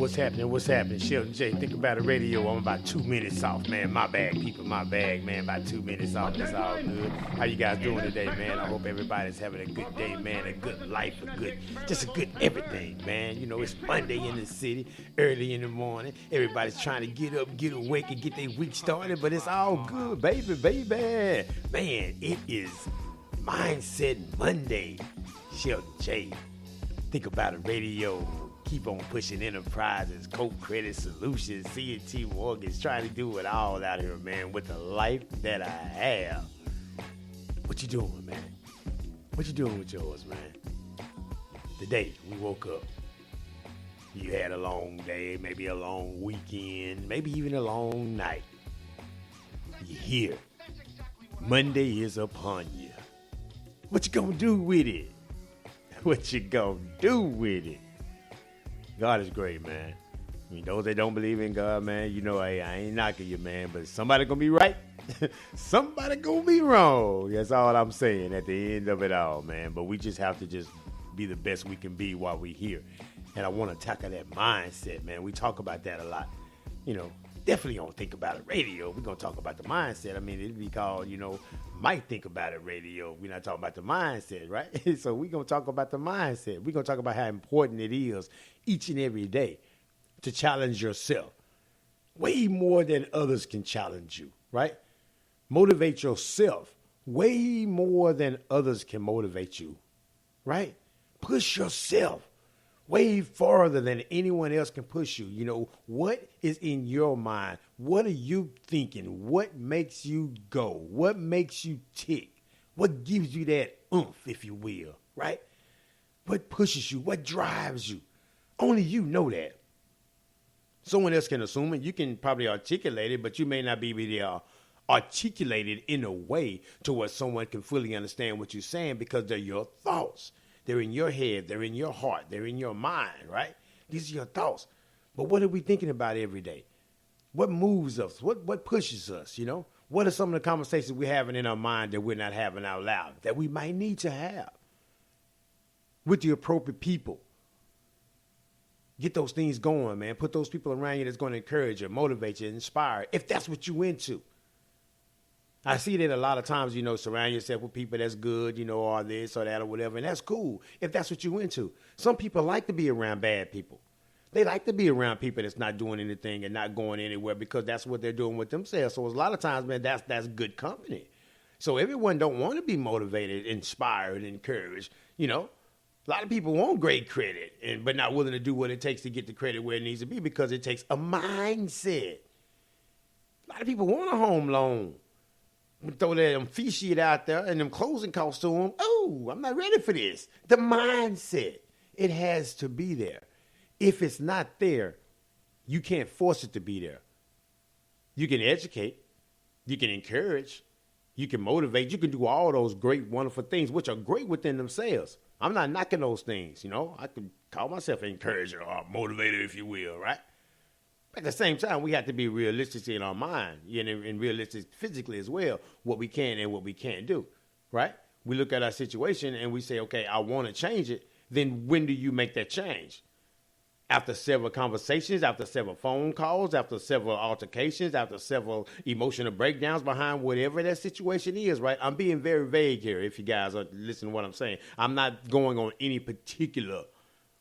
What's happening? What's happening? Shelton J. Think About It Radio. I'm about 2 minutes off, man. My bag, people. My bag, man. About 2 minutes off. That's all good. How you guys doing today, man? I hope everybody's having a good day, man. A good life, just a good everything, man. You know, it's Monday in the city, early in the morning. Everybody's trying to get up, get awake, and get their week started, but it's all good, baby. Man, it is Mindset Monday. Shelton J. Think About It Radio. Keep on pushing enterprises, Coke Credit Solutions, C&T Mortgage, trying to do it all out here, man, with the life that I have. What you doing, man? What you doing with yours, man? Today, we woke up. You had a long day, maybe a long weekend, maybe even a long night. You're here. Monday is upon you. What you gonna do with it? What you gonna do with it? God is great, man. I mean, those that don't believe in God, man, you know, I ain't knocking you, man, but somebody gonna be right. Somebody gonna be wrong. That's all I'm saying at the end of it all, man. But we just have to just be the best we can be while we're here. And I want to tackle that mindset, man. We talk about that a lot. You know, definitely don't think about it radio. We're going to talk about the mindset. I mean, it'd be called, you know, might think about it radio. We're not talking about the mindset, right? So we're going to talk about the mindset. We're going to talk about how important it is each and every day to challenge yourself way more than others can challenge you, right? Motivate yourself way more than others can motivate you, right? Push yourself way farther than anyone else can push you. You know, what is in your mind? What are you thinking? What makes you go? What makes you tick? What gives you that oomph, if you will, right? What pushes you? What drives you? Only you know that. Someone else can assume it. You can probably articulate it, but you may not be able to articulate it in a way to where someone can fully understand what you're saying because they're your thoughts. They're in your head. They're in your heart. They're in your mind, right? These are your thoughts. But what are we thinking about every day? What moves us? What pushes us, you know? What are some of the conversations we're having in our mind that we're not having out loud that we might need to have with the appropriate people? Get those things going, man. Put those people around you that's going to encourage you, motivate you, inspire, if that's what you're into. I see that a lot of times, you know, surround yourself with people that's good, you know, or this or that or whatever, and that's cool if that's what you're into. Some people like to be around bad people. They like to be around people that's not doing anything and not going anywhere because that's what they're doing with themselves. So a lot of times, man, that's good company. So everyone don't want to be motivated, inspired, encouraged, you know. A lot of people want great credit, but not willing to do what it takes to get the credit where it needs to be because it takes a mindset. A lot of people want a home loan. Throw that fee sheet out there and them closing costs to them. Oh, I'm not ready for this. The mindset, it has to be there. If it's not there, you can't force it to be there. You can educate, you can encourage, you can motivate, you can do all those great, wonderful things, which are great within themselves. I'm not knocking those things, you know. I could call myself an encourager or motivator, if you will, right? At the same time, we have to be realistic in our mind and realistic physically as well, what we can and what we can't do, right? We look at our situation and we say, okay, I want to change it. Then when do you make that change? After several conversations, after several phone calls, after several altercations, after several emotional breakdowns behind whatever that situation is, right? I'm being very vague here if you guys are listening to what I'm saying. I'm not going on any particular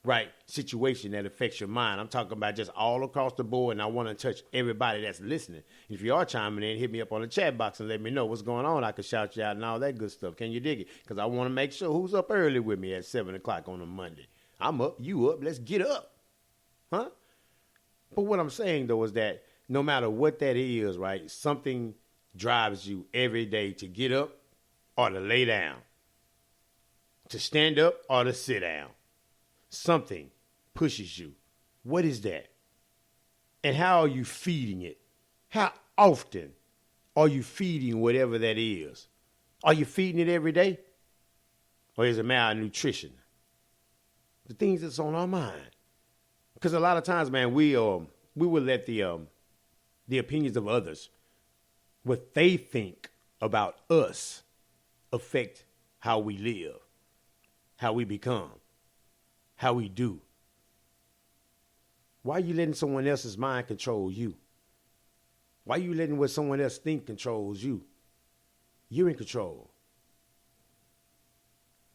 right situation that affects your mind. I'm talking about just all across the board, and I want to touch everybody that's listening. If you are chiming in, hit me up on the chat box and let me know what's going on. I can shout you out and all that good stuff. Can you dig it? Because I want to make sure who's up early with me at 7 o'clock on a Monday. I'm up, you up, let's get up. Huh? But what I'm saying, though, is that no matter what that is, right, something drives you every day to get up or to lay down, to stand up or to sit down. Something pushes you. What is that? And how are you feeding it? How often are you feeding whatever that is? Are you feeding it every day? Or is it malnutrition? The things that's on our mind. Because a lot of times, man, we will let the opinions of others, what they think about us, affect how we live, how we become, how we do. Why are you letting someone else's mind control you? Why are you letting what someone else think controls you? You're in control.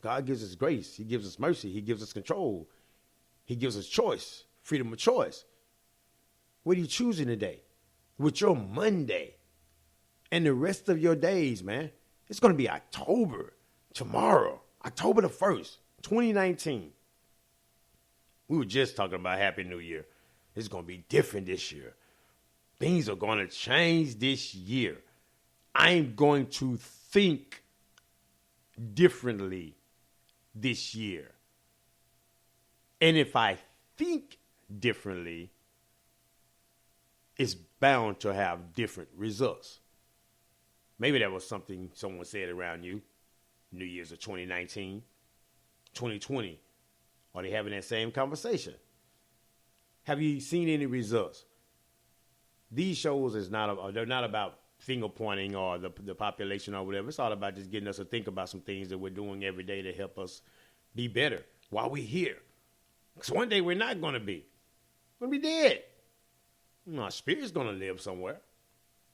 God gives us grace. He gives us mercy. He gives us control. He gives us choice, freedom of choice. What are you choosing today? With your Monday and the rest of your days, man. It's going to be October tomorrow, October the 1st, 2019. We were just talking about Happy New Year. It's going to be different this year. Things are going to change this year. I'm going to think differently this year. And if I think differently, it's bound to have different results. Maybe that was something someone said around you. New Year's of 2019, 2020. Are they having that same conversation? Have you seen any results? These shows they're not about finger pointing or the population or whatever. It's all about just getting us to think about some things that we're doing every day to help us be better while we're here. Because one day we're not going to be. We're going to be dead. Our spirit's going to live somewhere.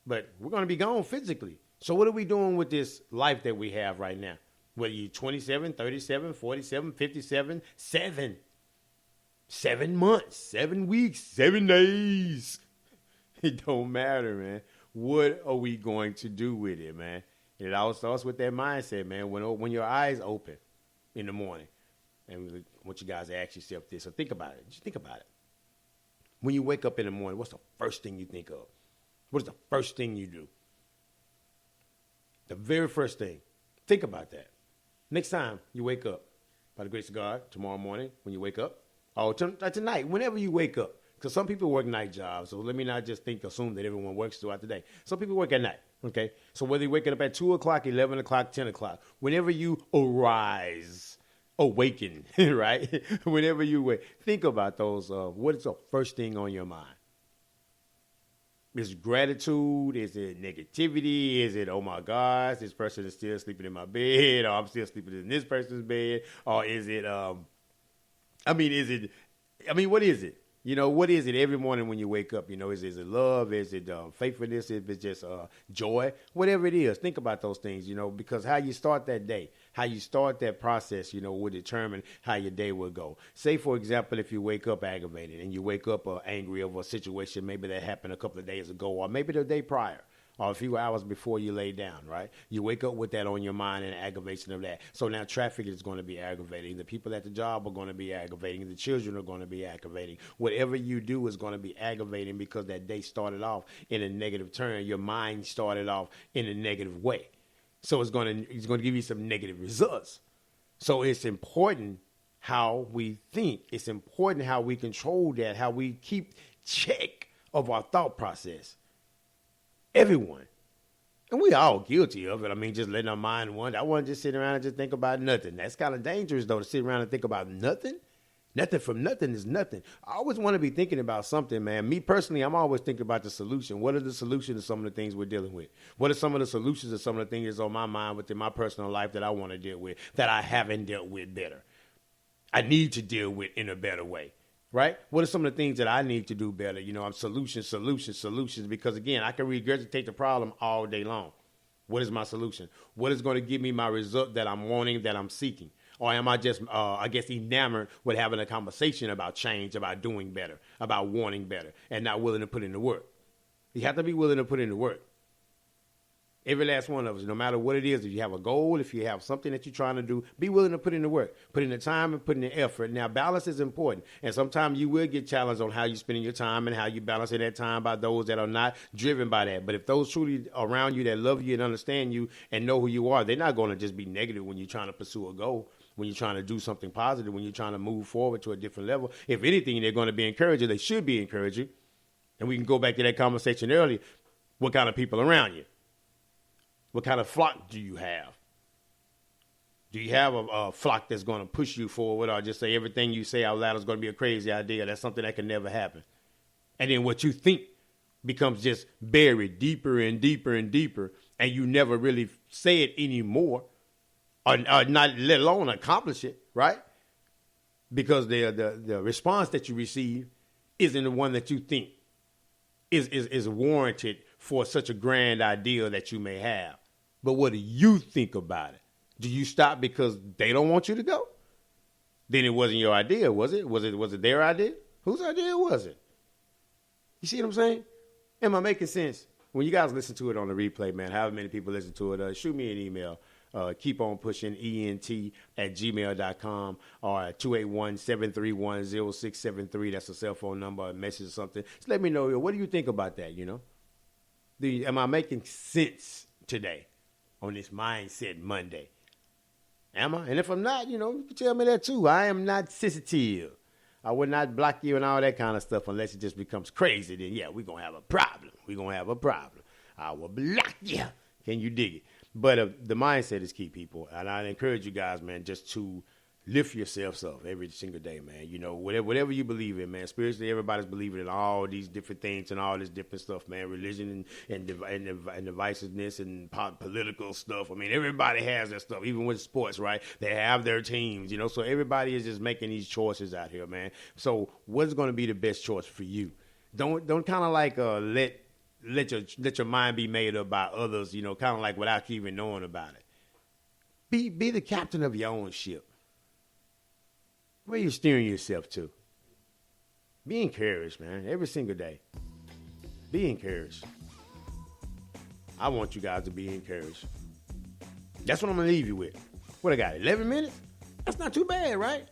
But we're going to be gone physically. So what are we doing with this life that we have right now? Whether you're 27, 37, 47, 57, 7 months, 7 weeks, 7 days. It don't matter, man. What are we going to do with it, man? It all starts with that mindset, man. When your eyes open in the morning, and I want you guys to ask yourself this, so think about it. Just think about it. When you wake up in the morning, what's the first thing you think of? What is the first thing you do? The very first thing. Think about that. Next time you wake up, by the grace of God, tomorrow morning when you wake up, or tonight, whenever you wake up, because some people work night jobs, so let me not just assume that everyone works throughout the day. Some people work at night, okay? So whether you're waking up at 2 o'clock, 11 o'clock, 10 o'clock, whenever you awaken, right? Whenever you wake, think about those, what is the first thing on your mind? Is it gratitude? Is it negativity? Is it, oh my gosh, this person is still sleeping in my bed, or I'm still sleeping in this person's bed? Or is it, what is it? You know, what is it every morning when you wake up? You know, is it love? Is it faithfulness? Is it just joy? Whatever it is, think about those things, you know, because how you start that day, how you start that process, you know, will determine how your day will go. Say, for example, if you wake up aggravated and you wake up angry over a situation, maybe that happened a couple of days ago or maybe the day prior, or a few hours before you lay down, right? You wake up with that on your mind and aggravation of that. So now traffic is going to be aggravating. The people at the job are going to be aggravating. The children are going to be aggravating. Whatever you do is going to be aggravating because that day started off in a negative turn. Your mind started off in a negative way. So it's going to give you some negative results. So it's important how we think. It's important how we control that, how we keep check of our thought process. Everyone. And we all guilty of it. I mean, just letting our mind wander. I want to just sit around and just think about nothing. That's kind of dangerous, though, to sit around and think about nothing. Nothing from nothing is nothing. I always want to be thinking about something, man. Me personally, I'm always thinking about the solution. What are the solutions to some of the things we're dealing with? What are some of the solutions to some of the things that's on my mind within my personal life that I want to deal with, that I haven't dealt with better? I need to deal with in a better way. Right? What are some of the things that I need to do better? You know, I'm solutions, because again, I can regurgitate the problem all day long. What is my solution? What is going to give me my result that I'm wanting, that I'm seeking? Or am I just, enamored with having a conversation about change, about doing better, about wanting better, and not willing to put in the work? You have to be willing to put in the work. Every last one of us, no matter what it is, if you have a goal, if you have something that you're trying to do, be willing to put in the work, put in the time and put in the effort. Now, balance is important. And sometimes you will get challenged on how you're spending your time and how you balance that time by those that are not driven by that. But if those truly around you that love you and understand you and know who you are, they're not going to just be negative when you're trying to pursue a goal, when you're trying to do something positive, when you're trying to move forward to a different level. If anything, they're going to be encouraging. They should be encouraging. And we can go back to that conversation earlier. What kind of people around you? What kind of flock do you have? Do you have a flock that's going to push you forward, or just say everything you say out loud is going to be a crazy idea? That's something that can never happen. And then what you think becomes just buried deeper and deeper and deeper, and you never really say it anymore, or not let alone accomplish it, right? Because the response that you receive isn't the one that you think is warranted for such a grand ideal that you may have. But what do you think about it? Do you stop because they don't want you to go? Then it wasn't your idea, was it? Was it their idea? Whose idea was it? You see what I'm saying? Am I making sense? When you guys listen to it on the replay, man, however many people listen to it, shoot me an email. Keep on pushing ENT@gmail.com or at 281-731-0673. That's a cell phone number, a message or something. Just let me know, what do you think about that, you know? Am I making sense today on this Mindset Monday? Am I? And if I'm not, you know, you can tell me that too. I am not sensitive. I would not block you and all that kind of stuff unless it just becomes crazy. Then, yeah, we're going to have a problem. We're going to have a problem. I will block you. Can you dig it? But the mindset is key, people. And I encourage you guys, man, just to lift yourselves up every single day, man. You know, whatever you believe in, man. Spiritually, everybody's believing in all these different things and all this different stuff, man. Religion and divisiveness and political stuff. I mean, everybody has their stuff, even with sports, right? They have their teams, you know. So everybody is just making these choices out here, man. So what's going to be the best choice for you? Don't kind of like let your mind be made up by others, you know, kind of like without you even knowing about it. Be the captain of your own ship. Where you steering yourself to? Be encouraged, man, every single day. Be encouraged. I want you guys to be encouraged. That's what I'm going to leave you with. What I got, 11 minutes? That's not too bad, right?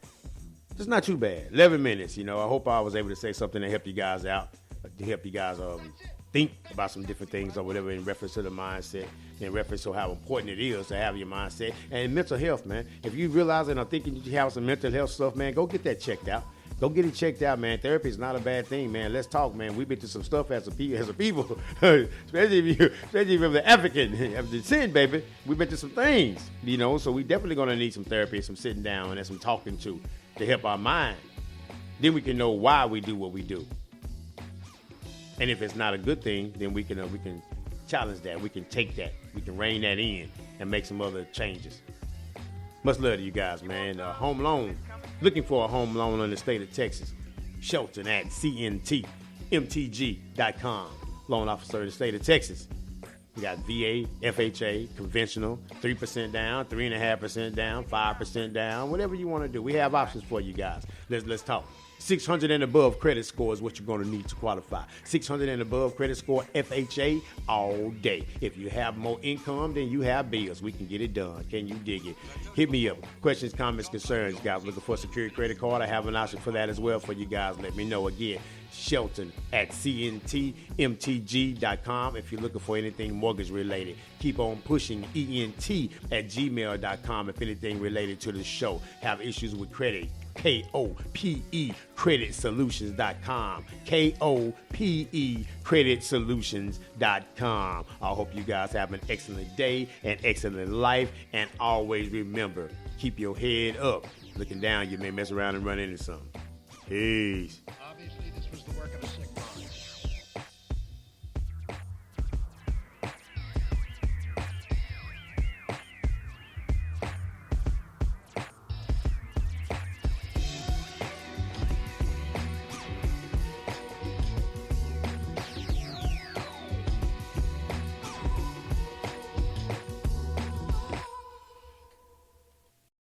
That's not too bad. 11 minutes, you know. I hope I was able to say something to help you guys out, to help you guys think about some different things or whatever in reference to the mindset, in reference to how important it is to have your mindset. And mental health, man. If you realize and are thinking you have some mental health stuff, man, go get that checked out. Go get it checked out, man. Therapy is not a bad thing, man. Let's talk, man. We've been through some stuff as a people, especially if you're the African of the sin, baby. We've been through some things, you know. So we definitely gonna need some therapy, some sitting down, and some talking to help our mind. Then we can know why we do what we do. And if it's not a good thing, then we can challenge that. We can take that. We can rein that in and make some other changes. Much love to you guys, man. Home loan. Looking for a home loan in the state of Texas. Shelton at CNTMTG.com. Loan officer in the state of Texas. We got VA, FHA, conventional, 3% down, 3.5% down, 5% down, whatever you want to do. We have options for you guys. Let's talk. 600 and above credit score is what you're going to need to qualify. 600 and above credit score, FHA, all day. If you have more income than you have bills, we can get it done. Can you dig it? Hit me up. Questions, comments, concerns. Guys looking for a security credit card? I have an option for that as well for you guys. Let me know. Again, Shelton at CNTMTG.com. If you're looking for anything mortgage related, keep on pushing ENT@gmail.com if anything related to the show. Have issues with credit? KOPE CreditSolutions.com. KOPE CreditSolutions.com. I hope you guys have an excellent day, an excellent life, and always remember, keep your head up. Looking down, you may mess around and run into something. Peace.